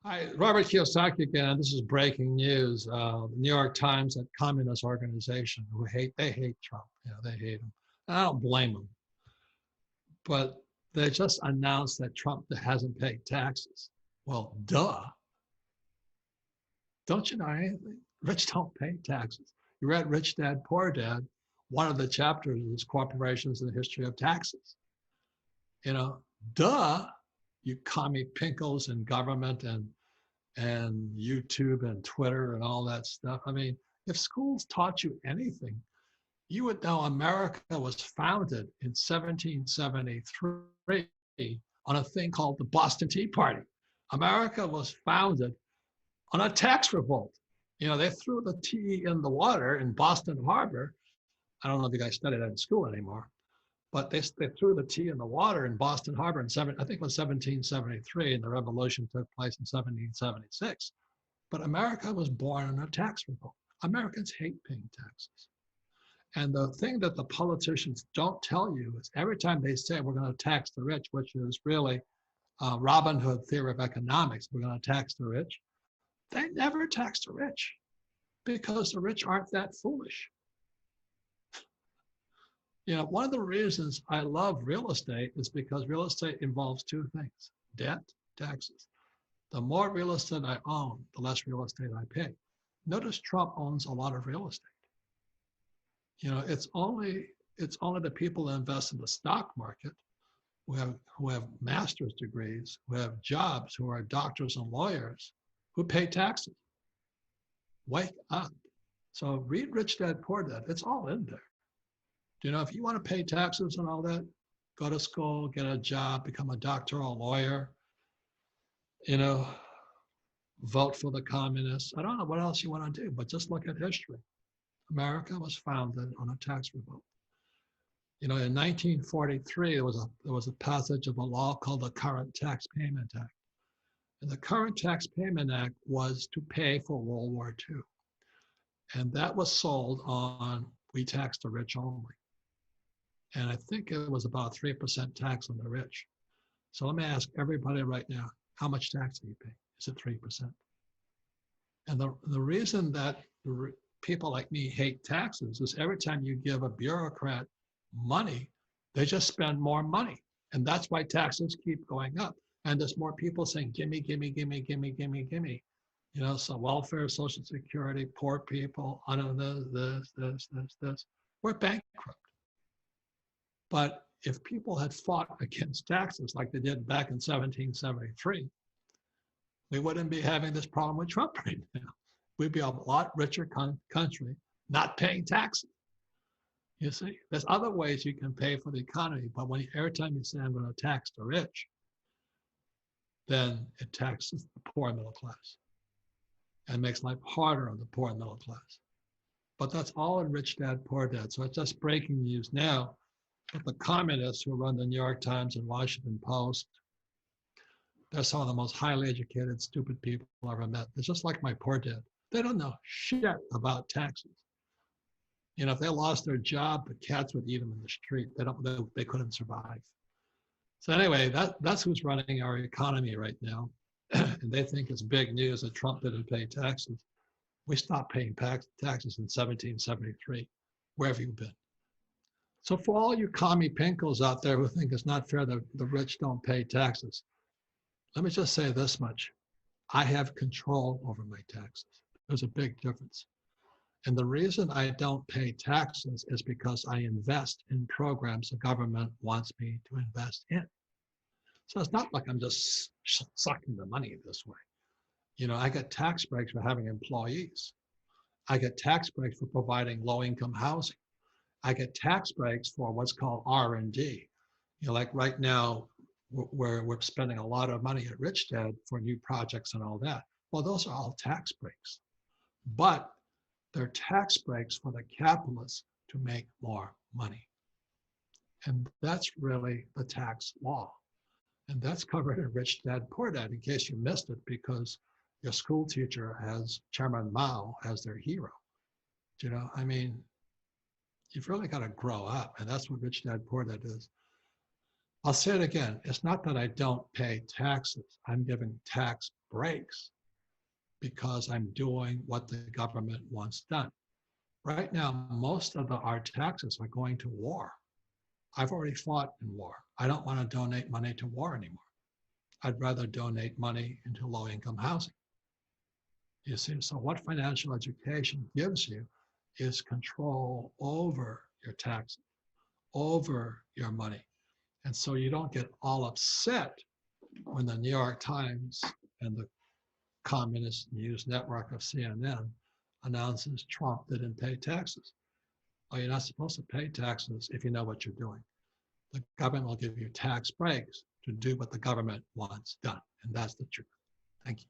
Hi, Robert Kiyosaki again. This is breaking news. The New York Times, that communist organization, they hate Trump. They hate him. And I don't blame them. But they just announced that Trump hasn't paid taxes. Well, duh. Don't you know anything? Rich don't pay taxes. You read Rich Dad, Poor Dad. One of the chapters is corporations and the history of taxes. You know, duh, you commie pinkles in government and YouTube and Twitter and all that stuff. I mean, if schools taught you anything, you would know America was founded in 1773 on a thing called the Boston Tea Party. America was founded on a tax revolt. They threw the tea in the water in Boston Harbor. I don't know if you guys study that in school anymore, but they threw the tea in the water in Boston Harbor I think it was 1773, and the revolution took place in 1776. But America was born in a tax revolt. Americans hate paying taxes. And the thing that the politicians don't tell you is every time they say we're going to tax the rich, which is really Robin Hood theory of economics, we're going to tax the rich, they never tax the rich because the rich aren't that foolish. One of the reasons I love real estate is because real estate involves two things: debt, taxes. The more real estate I own, the less real estate I pay. Notice Trump owns a lot of real estate. It's only the people that invest in the stock market who have master's degrees, who have jobs, who are doctors and lawyers, who pay taxes. Wake up. So read Rich Dad, Poor Dad. It's all in there. If you want to pay taxes and all that, go to school, get a job, become a doctor or a lawyer, vote for the communists. I don't know what else you want to do, but just look at history. America was founded on a tax revolt. In 1943, there was a passage of a law called the Current Tax Payment Act. And the Current Tax Payment Act was to pay for World War II. And that was sold on, we tax the rich only. And I think it was about 3% tax on the rich. So let me ask everybody right now, how much tax do you pay? Is it 3%? And the reason that people like me hate taxes is every time you give a bureaucrat money, they just spend more money. And that's why taxes keep going up. And there's more people saying, gimme, gimme, gimme, gimme, gimme, gimme. So welfare, Social Security, poor people, this. We're bankrupt. But if people had fought against taxes like they did back in 1773, we wouldn't be having this problem with Trump right now. We'd be a lot richer country not paying taxes. You see, there's other ways you can pay for the economy, but every time you say I'm going to tax the rich, then it taxes the poor middle class and makes life harder on the poor and middle class. But that's all in Rich Dad, Poor Dad. So it's just breaking news now. But the communists who run the New York Times and Washington Post, they're some of the most highly educated, stupid people I've ever met. They're just like my poor dad. They don't know shit about taxes. If they lost their job, the cats would eat them in the street. They couldn't survive. So anyway, that's who's running our economy right now. And they think it's big news that Trump didn't pay taxes. We stopped paying taxes in 1773. Where have you been? So for all you commie pinkles out there who think it's not fair that the rich don't pay taxes, let me just say this much. I have control over my taxes. There's a big difference. And the reason I don't pay taxes is because I invest in programs the government wants me to invest in. So it's not like I'm just sucking the money this way. I get tax breaks for having employees. I get tax breaks for providing low-income housing. I get tax breaks for what's called R&D. Like right now, we're spending a lot of money at Rich Dad for new projects and all that. Well, those are all tax breaks. But they're tax breaks for the capitalists to make more money. And that's really the tax law. And that's covered in Rich Dad, Poor Dad, in case you missed it, because your school teacher has Chairman Mao as their hero. I mean, you've really got to grow up. And that's what Rich Dad, Poor Dad is. I'll say it again. It's not that I don't pay taxes. I'm giving tax breaks because I'm doing what the government wants done. Right now, most of our taxes are going to war. I've already fought in war. I don't want to donate money to war anymore. I'd rather donate money into low-income housing. You see, so what financial education gives you is control over your taxes, over your money. And so you don't get all upset when the New York Times and the communist news network of CNN announces Trump didn't pay taxes. Well, you're not supposed to pay taxes if you know what you're doing. The government will give you tax breaks to do what the government wants done. And that's the truth. Thank you.